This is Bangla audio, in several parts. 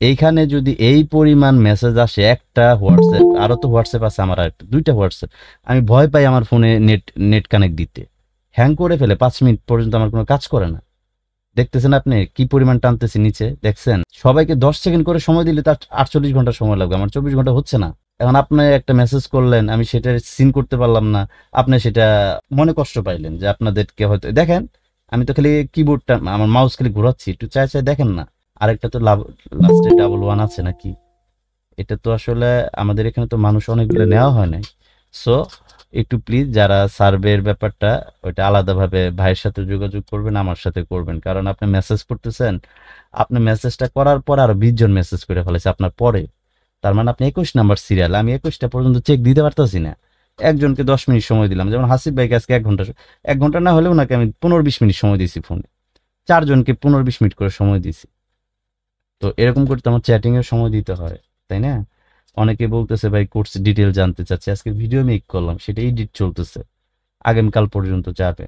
এইখানে যদি এই পরিমাণ মেসেজ আসে, একটা হোয়াটসঅ্যাপ, আরো তো হোয়াটসঅ্যাপ আছে আমার, আর দুইটা হোয়াটসঅ্যাপ, আমি ভয় পাই আমার ফোনে নেট কানেক্ট দিতে, হ্যাং করে ফেলে, 5 মিনিট পর্যন্ত আমার কোনো কাজ করে না। দেখতেছেন আপনি কি পরিমাণ টানতেছি নিচে, দেখছেন? সবাইকে 10 সেকেন্ড করে সময় দিলে তার 48 ঘন্টা সময় লাগবে, আমার 24 ঘন্টা হচ্ছে না। এখন আপনি একটা মেসেজ করলেন, আমি সেটা সিন করতে পারলাম না, আপনি সেটা মনে কষ্ট পাইলেন যে আপনাদেরকে হয়তো দেখেন, আমি তো খালি কিবোর্ডটা আমার মাউস খালি ঘোরাচ্ছি, একটু চাই চাই দেখেন না। আরেকটা তো লাস্টে 11 আছে নাকি, এটা তো আসলে আমাদের এখানে তো মানুষ অনেকগুলো নেওয়া হয় নাই। সো একটু প্লিজ যারা সার্ভের ব্যাপারটা, ওইটা আলাদাভাবে ভাইয়ের সাথে যোগাযোগ করবেন, আমার সাথে করবেন, কারণ আপনি মেসেজ করতেছেন, আপনি মেসেজটা করার পর আরো 20 জন মেসেজ করে ফেলেছে আপনার পরে, তার মানে আপনি 21 নাম্বার সিরিয়াল, আমি 21টা পর্যন্ত চেক দিতে পারতেছি না। একজনকে 10 মিনিট সময় দিলাম, যেমন হাসিফ ভাইকে আজকে 1 ঘন্টা, 1 ঘন্টা না হলেও ওনাকে আমি 15-20 মিনিট সময় দিয়েছি ফোনে, 4 জনকে 15-20 মিনিট করে সময় দিয়েছি। তো এরকম করতে আমার চ্যাটিং এর সময় দিতে হয়, তাই না? অনেকে বলতেছে ভাই কোর্স ডিটেল জানতে চাচ্ছে, আজকে ভিডিও মেক করলাম, সেটা এডিট চলতেছে, আগামীকাল পর্যন্ত যাবে।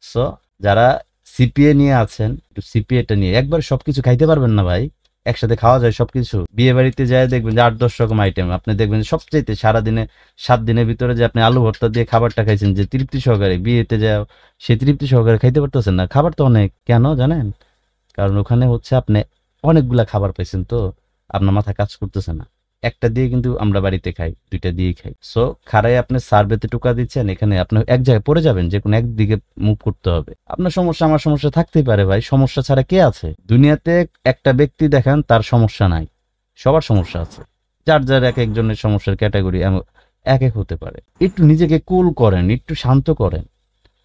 সো যারা সিপিএ নিয়ে আছেন, একটু সিপিএটা নিয়ে, একবার সবকিছু খাইতে পারবেন না ভাই, একসাথে খাওয়া যায় সবকিছু? বিয়ে বাড়িতে যায় দেখবেন যে 8-10 রকম আইটেম, আপনি দেখবেন সবচেয়ে সারাদিনে 7 দিনের ভিতরে যে আপনি আলু ভর্তা দিয়ে খাবারটা খাইছেন যে তৃপ্তি সহকারে, বিয়েতে যাও সে তৃপ্তি সহকারে খাইতে পারতেছেন না। খাবার তো অনেক, কেন জানেন? কারণ ওখানে হচ্ছে আপনি অনেকগুলা খাবার পাইছেন, তো আপনার মাথা কাজ করতেছে না। একটা দিয়ে কিন্তু আমরা বাড়িতে খাই, দুইটা দিয়েই খাই। সো খাড়াই আপনি সার্ভেতে টোকা দিচ্ছেন, এখানে আপনি এক জায়গায় পড়ে যাবেন, যে কোনো একদিকে মুভ করতে হবে। আপনার সমস্যা আমার সমস্যা থাকতেই পারে ভাই, সমস্যা ছাড়া কে আছে দুনিয়াতে? একটা ব্যক্তি দেখান তার সমস্যা নাই, সবার সমস্যা আছে, যার যার এক একজনের সমস্যার ক্যাটাগরি এক এক হতে পারে। একটু নিজেকে কুল করেন, একটু শান্ত করেন,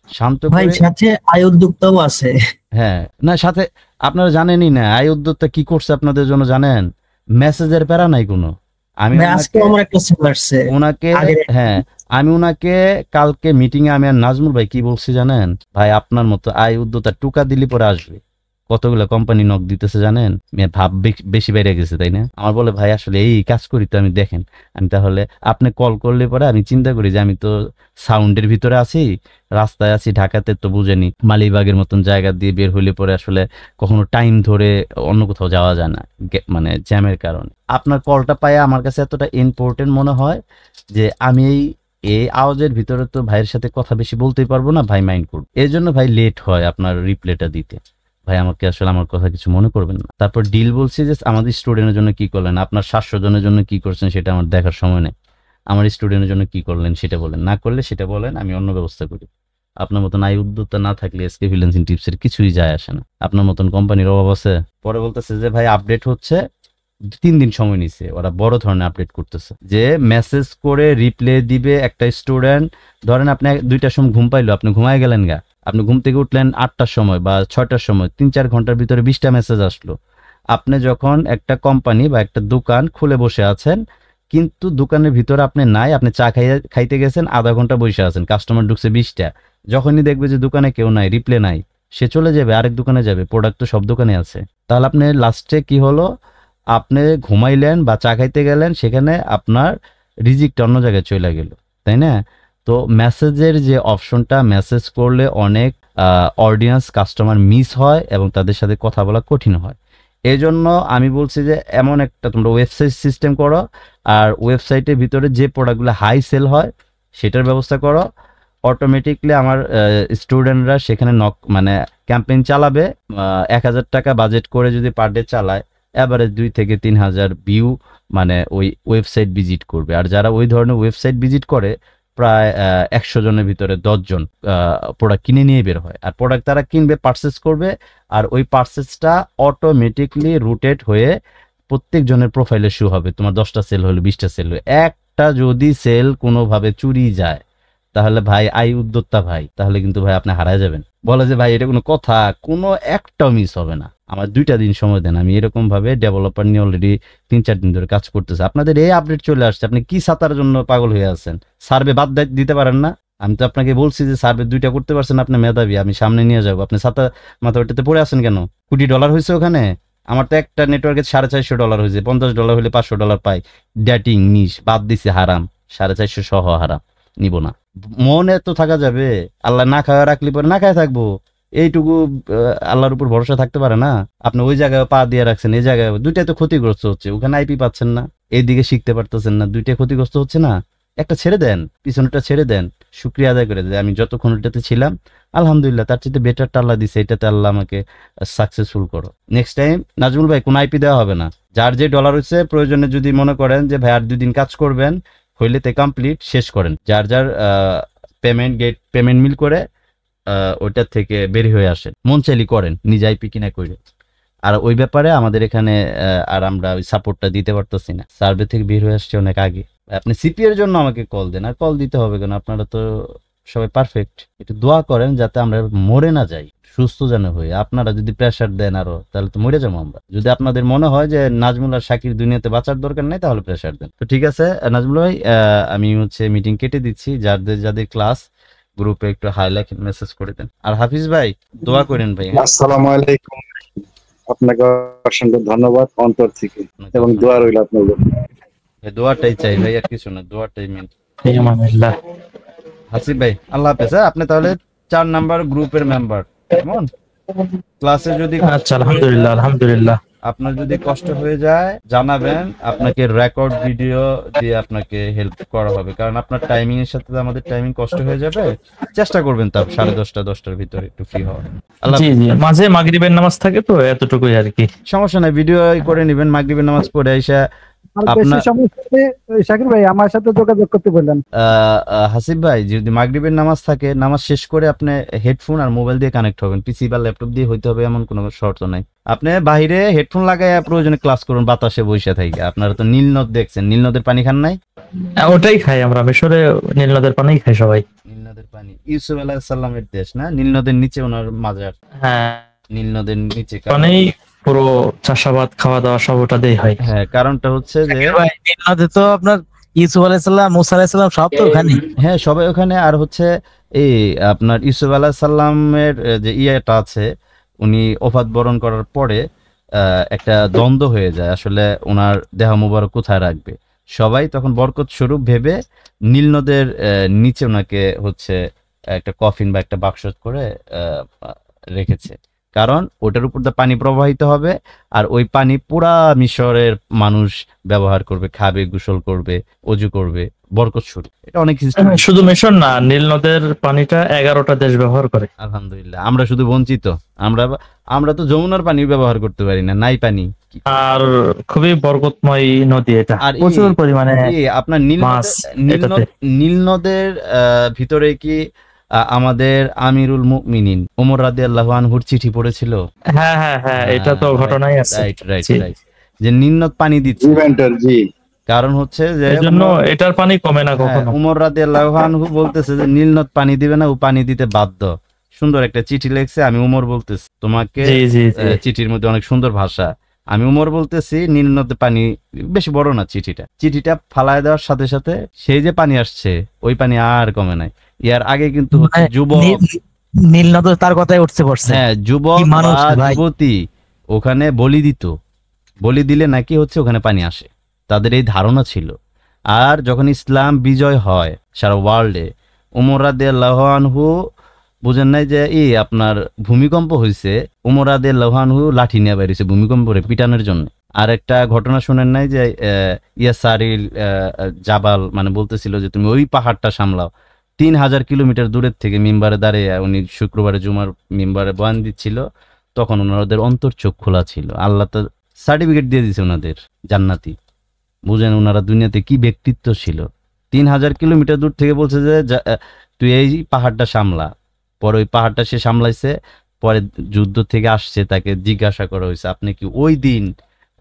শান্ত ভাই করে। সাথে আয় উদ্যোক্তাও আছে। হ্যাঁ, না সাথে আপনারা জানেনই না আই উদ্যোক্তা কি করছে আপনাদের জন্য, জানেন? মেসেজের প্যারা নাই কোনো। আমি ভাই আজকে ওনাকে আমার একটা সেল আসছে ওনাকে আগের একটা। হ্যাঁ, আমি ওনাকে কালকে মিটিং এ আমি আর নাজমুল ভাই কি বলছি জানেন? ভাই আপনার মতো আই উদ্যোক্তা টুকা দিলি পরে আসবে, কতগুলো কোম্পানি নক দিতেছে জানেন? ভাব বেশি বেড়ে গেছে, তাই না? আমার বলে ভাই আসলে এই কাজ করি তো আমি, দেখেন আমি তাহলে আপনি কল করলে পরে আমি চিন্তা করি যে আমি তো সাউন্ডের ভিতরে আছি, রাস্তায় আছি, ঢাকাতে তো বুঝেনি, মালিবাগের মতন জায়গা দিয়ে বের হইলে পরে আসলে কখনো টাইম ধরে অন্য কোথাও যাওয়া যায় না, মানে জ্যামের কারণে। আপনার কলটা পাই আমার কাছে এতটা ইম্পর্টেন্ট মনে হয় যে আমি এই আওয়াজের ভিতরে তো ভাইয়ের সাথে কথা বেশি বলতেই পারবো না, ভাই মাইন্ড করবে, এই জন্য ভাই লেট হয় আপনার রিপ্লাইটা দিতে। ভাই আমাকে আসলে আমার কথা কিছু মনে করবেন না। তারপর ডিল বলছি যে আমাদের স্টুডেন্টের জন্য কি করলেন, আপনার 700 জনের জন্য কি করছেন সেটা আমার দেখার সময় নেই। আমার স্টুডেন্টের জন্য কি করলেন সেটা বলেন, না করলে সেটা বলেন, আমি অন্য ব্যবস্থা করি। আপনার মতন আয় উদ্যোক্তা না থাকলে এসকে ফ্রিল্যান্সিং টিপসের কিছুই যায় আসে না। আপনার মতন কোম্পানির অভাব আছে। পরে বলতেছে যে ভাই আপডেট হচ্ছে, 3 দিন সময় নিছে, ওরা বড় ধরনের আপডেট করতেছে, যে মেসেজ করে রিপ্লে দিবে একটা স্টুডেন্ট। ধরেন আপনি 2টার সময় ঘুম পাইলো, আপনি ঘুমায় গেলেন গা, আপনি ঘুম থেকে উঠলেন 8টার সময় বা 6টার সময়, 3-4 ঘন্টার ভিতরে 20টা মেসেজ আসলো। আপনি যখন একটা কোম্পানি বা একটা দোকান খুলে বসে আছেন, কিন্তু দোকানের ভিতরে আপনি নাই, আপনি চা খাইতে গেছেন, আধা ঘন্টা বসে আছেন, কাস্টমার ঢুকছে 20টা, যখনই দেখবে যে দোকানে কেউ নাই, রিপ্লে নাই, সে চলে যাবে আরেক দোকানে যাবে, প্রোডাক্ট তো সব দোকানে আছে। তাহলে আপনি লাস্টে কি হলো, আপনি ঘুমাইলেন বা চা খাইতে গেলেন, সেখানে আপনার রিজিকটা অন্য জায়গায় চলে গেল, তাই না? তো মেসেজের যে অপশনটা, মেসেজ করলে অনেক অডিয়েন্স কাস্টমার মিস হয় এবং তাদের সাথে কথা বলা কঠিন হয়। এই জন্য আমি বলছি যে এমন একটা তোমরা ওয়েবসাইট সিস্টেম করো, আর ওয়েবসাইটের ভিতরে যে প্রোডাক্টগুলো হাই সেল হয় সেটার ব্যবস্থা করো। অটোমেটিকলি আমার স্টুডেন্টরা সেখানে মানে ক্যাম্পেইন চালাবে। 1,000 টাকা বাজেট করে যদি পার ডে চালায়, এভারেজ 2 থেকে 3 হাজার ভিউ মানে ওই ওয়েবসাইট ভিজিট করবে। আর যারা ওই ধরনের ওয়েবসাইট ভিজিট করে, প্রায় 100 জনের ভিতরে 10 জন প্রোডাক্ট কিনে নিয়ে বের হয়। আর প্রোডাক্ট তারা কিনবে, পারচেস করবে, আর ওই পারচেসটা অটোমেটিকলি রুটেড হয়ে প্রত্যেক জনের প্রোফাইলে শো হবে। তোমার 10টা সেল হলো, 20টা সেল হলো, একটা যদি সেল কোনোভাবে চুরি যায়, তাহলে ভাই আই উদ্যোক্তা ভাই, তাহলে কিন্তু ভাই আপনি হারায় যাবেন। বলে যে ভাই এটা কোনো কথা, কোনো একটাও মিস হবে না, আমার 2টা দিন সময় দেন। আমি এরকম ভাবে ডেভেলপার নিয়ে অলরেডি 3-4 দিন ধরে কাজ করতেছে। আপনাদের এই আপডেট চলে আসছে, আপনি কি ছাতার জন্য পাগল হয়ে আছেন? সার্ভে বাদ দিতে পারেন না? আমি তো আপনাকে বলছি যে সার্ভে 2টা করতে পারছেন, আপনি মেধাবী, আমি সামনে নিয়ে যাবো। আপনি ছাতা মাথা ওটাতে পড়ে আছেন কেন? $1 কোটি হয়েছে ওখানে। আমার তো একটা নেটওয়ার্কে $450 হয়েছে, $50 হলে $500 পাই। ডেটিং নিস বাদ দিছে, হারাম, 450 সহ হারাম, নিব না। মনে তো থাকা যাবে, আল্লাহ না খাওয়া রাখলি পরে না খায় থাকবো। এইটুকু আল্লাহর উপর ভরসা থাকতে পারে না? আপনি ওই জায়গায় পা দিয়ে রাখছেন, এই জায়গায় দুইটাই তো ক্ষতিগ্রস্ত হচ্ছে, ওখানে আইপি পাচ্ছেন না, এইদিকে শিখতে পারতেছেন না, দুইটাই ক্ষতিগ্রস্ত হচ্ছে না? একটা ছেড়ে দেন, পিছনটা ছেড়ে দেন, শুক্রিয়া আদায় করে দেন, আমি যতক্ষণ ওইটাতে ছিলাম আলহামদুলিল্লাহ তার চেয়ে বেটারটা আল্লাহ দিছে, এটাতে আল্লাহ আমাকে সাকসেসফুল করো। নেক্সট টাইম নাজমুল ভাই কোনো আইপি দেওয়া হবে না, যার যে ডলার হচ্ছে প্রয়োজনে যদি মনে করেন যে ভাই আর 2 দিন কাজ করবেন হইলে তে কমপ্লিট শেষ করেন, যার যার পেমেন্ট মিল করে ওইটার থেকে বের হয়ে আসেন, মন চাইলি করেন, নিজে আইপি কিনা করে। আর ওই ব্যাপারে আমাদের এখানে আর আমরা ওই সাপোর্টটা দিতে পারতেছি না, সার্ভে থেকে বের হয়ে আসছে অনেক আগে। আপনি সিপি এর জন্য আমাকে কল দেন, আর কল দিতে হবে কেন? আপনারা তো সবাই পারফেক্ট, একটু দোয়া করেন যাতে আমরা মরে না যাই, সুস্থ যেন হই। আপনারা যদি প্রেসার দেন আরো, তাহলে তো মরে যাবো আমরা। যদি আপনাদের মনে হয় যে নাজমুল আর শাকির দুনিয়াতে বাঁচার দরকার নেই, তাহলে প্রেসার দেন। তো ঠিক আছে নাজমুল ভাই, আমি হচ্ছে মিটিং কেটে দিচ্ছি, যাদের যাদের ক্লাস গ্রুপে একটু হাইলাইট মেসেজ করে দেন। আর হাফিজ ভাই দোয়া করেন ভাই। আসসালামু আলাইকুম, আপনাকে অসংখ্য ধন্যবাদ অন্তর থেকে, এবং দোয়া রইল আপনার জন্য। দোয়াটাই চাই ভাই, আর কিছু না, দোয়াটাই মেন। ফিয়ামানিল্লাহ। হাসিব ভাই আল্লাহ হাফেজ। আপনি তাহলে 4 নাম্বার গ্রুপের মেম্বার, কেমন? ক্লাসে যদি আচ্ছা, আলহামদুলিল্লাহ আলহামদুলিল্লাহ। আপনার যদি কষ্ট হয়ে যায় জানাবেন, আপনাকে রেকর্ড ভিডিও দিয়ে আপনাকে হেল্প করা হবে, কারণ আপনার টাইমিং এর সাথে আমাদের টাইমিং কষ্ট হয়ে যাবে। চেষ্টা করবেন তার 10:30 10টার ভিতরে একটু ফ্রি হওয়ার। আল্লাহ জি জি, মাঝে মাগরিবের নামাজ থাকে তো, এতটুকুই আর কি। সমস্যা নাই, ভিডিও করে নেবেন, মাগরিবের নামাজ পড়ে আইসা আপনার শাকির ভাই আমার সাথে যোগাযোগ করতে বললেন। হাসিব ভাই যদি মাগরিবের নামাজ থাকে, নামাজ শেষ করে আপনি হেডফোন আর মোবাইল দিয়ে কানেক্ট হবেন, পিসি বা ল্যাপটপ দিয়ে হইতে হবে এমন কোনো শর্ত নাই। আপনি বাইরে হেডফোন লাগায় প্রয়োজনে ক্লাস করুন, বাতাসে বসে থাকি। আপনারা তো নীলনদ দেখছেন, নীলনদের পানি খান নাই? ওটাই খাই আমরা, মিশরে নীলনদের পানি খাই সবাই। নীলনদের পানি ইউসুফ আলাইহিস সালামের দেশ না, নীলনদের নিচে ওনার মাজার। হ্যাঁ, নীলনদের নিচে মানে পুরো চাষাবাদ খাওয়া দাওয়া সব ওটা দিয়ে হয়। হ্যাঁ, কারণটা হচ্ছে যে নীলনদে তো আপনার ইউসুফ আলাইহিস সালাম, মুসা আলাইহিস সালাম সব তো ওখানে। হ্যাঁ, সবাই ওখানে। আর হচ্ছে এই আপনার ইউসুফ আলাইহিস সালামের যে ইয়েটা আছে, উনি ওফাত বরণ করার পরে একটা দ্বন্দ্ব হয়ে যায়, আসলে ওনার দেহ মুবারক কোথায় রাখবে। সবাই তখন বরকত স্বরূপ ভেবে নীলনদের নিচে ওনাকে হচ্ছে একটা কফিন বা একটা বাক্স করে রেখেছে, কারণ ওটার উপর দিয়ে পানি প্রবাহিত হবে, আর ওই পানি পুরা মিশরের মানুষ ব্যবহার করবে, খাবে, গোসল করবে, অজু করবে, বরকত স্বরূপ। এটা অনেক শুধু মিশর না, নীল নদের পানিটা 11টা দেশ ব্যবহার করে। আলহামদুলিল্লাহ, আমরা শুধু বঞ্চিত। আমরা তো যমুনার পানি ব্যবহার করতে পারি না, নাই পানি। আর খুবই বরকতময় নদী এটা, আর প্রচুর পরিমাণে আপনার নীল নদের ভিতরে কি আমাদের আমিরুল মুমিনিন ওমর রাদিয়াল্লাহু আনহুর চিঠি পড়েছিল? হ্যাঁ হ্যাঁ হ্যাঁ, এটা তো ঘটনাই আছে। রাইট, যে নীল নদ পানি দিচ্ছে, কারণ হচ্ছে যে এজন্য এটার পানি কমে না কখনো। ওমর রাদিয়াল্লাহু আনহু বলতেছে যে নীল নদ পানি দিবে না, ও পানি দিতে বাধ্য। সুন্দর একটা চিঠি লিখছে, আমি উমর বলতেছি তোমাকে, চিঠির মধ্যে অনেক সুন্দর ভাষা। আমি উমর বলতেছি নীল নদে পানি, বেশি বড় না চিঠিটা ফালায় দেওয়ার সাথে সাথে সেই যে পানি আসছে, ওই পানি আর কমে নাই। ইয়ার আগে কিন্তু যুবক নীল নদ তার কথাই উঠছে পড়ছে। হ্যাঁ, যুবক যুবতী ওখানে বলি দিলে নাকি হচ্ছে ওখানে পানি আসে, তাদের এই ধারণা ছিল। আর যখন ইসলাম বিজয় হয় সারা ওয়ার্ল্ডে, ওমর রাদিয়াল্লাহু আনহু বুঝেন নাই যে আপনার ভূমিকম্প হয়েছে, ওমর রাদিয়াল্লাহু আনহু লাঠি নিয়ে বেরিয়েছে ভূমিকম্পরে পিটানোর জন্য। আর একটা ঘটনা শুনেন নাই যে ইয়াসারিল জাবাল মানে বলতেছিল যে তুমি ওই পাহাড়টা সামলাও। 3000 কিলোমিটার দূরের থেকে মিম্বারে দাঁড়িয়ে উনি শুক্রবারে জুমার মিম্বারে বয়ান দিচ্ছিল, তখন ওনাদের অন্তর চোখ খোলা ছিল। আল্লাহ তো সার্টিফিকেট দিয়ে দিয়েছে ওনাদের জান্নাতি। বুঝেন ওনারা দুনিয়াতে কি ব্যক্তিত্ব ছিল। 3000 কিলোমিটার দূর থেকে বলছে যে তুই এই পাহাড়টা সামলা। পরে ওই পাহাড়টা সে সামলাইছে, পরে যুদ্ধ থেকে আসছে, তাকে জিজ্ঞাসা করা হয়েছে আপনি কি ওই দিন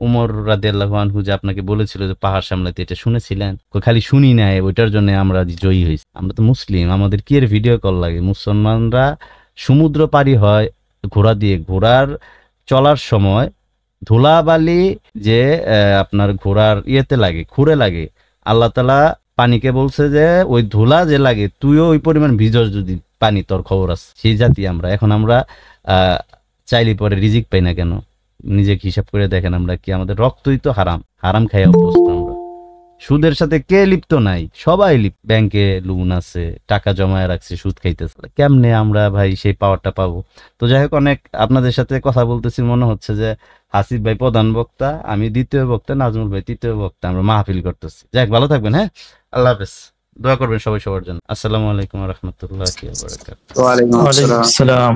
উমর রাদিয়াল্লাহু আনহু যে আপনাকে বলেছিল যে পাহাড় সামলাতে, এটা শুনেছিলেন? খালি শুনি নাই, ওইটার জন্য আমরা জয়ী হয়েছি। আমরা তো মুসলিম, আমাদের কি এর ভিডিও কল লাগে? মুসলমানরা সমুদ্র পাড়ি হয় ঘোড়া দিয়ে, ঘোড়ার চলার সময় ধুলাবালি যে আপনার ঘোড়ার ইয়েতে লাগে, খুঁড়ে লাগে, আল্লাহ তাআলা পানিকে বলছে যে ওই ধুলা যে লাগে তুইও ওই পরিমাণ ভিজস, যদি পানি তোর খবর আছে। সেই জাতি আমরা। এখন আমরা চাইলে পরে রিজিক পাই না কেন? নিজেকে হিসাব করে দেখেন, আমরা কি আমাদের রক্তই তো হারাম খাইয়া অভ্যস্ত আমরা। সুদের সাথে কে লিপ্ত নাই? সবাই লিপ্ত। ব্যাংকে লোন আছে, টাকা জমায় রাখছে, সুদ খাইতেছে। কেমনে আমরা ভাই সেই পাওয়ারটা পাবো? তো যাই হোক, অনেক আপনাদের সাথে কথা বলতেছি, মনে হচ্ছে যে হাসিফ ভাই প্রধান বক্তা, আমি দ্বিতীয় বক্তা, নাজমুল ভাই তৃতীয় বক্তা, আমরা মাহফিল করতেছি। যাই হোক, ভালো থাকবেন। হ্যাঁ, আল্লাহ হাফেজ। দোয়া করবেন সবাই সবার জন্য। আসসালামু আলাইকুম ওয়া রাহমাতুল্লাহি ওয়া বারাকাতুহু। ওয়ালাইকুম ওয়ালাইকুম আসসালাম। আসসালাম।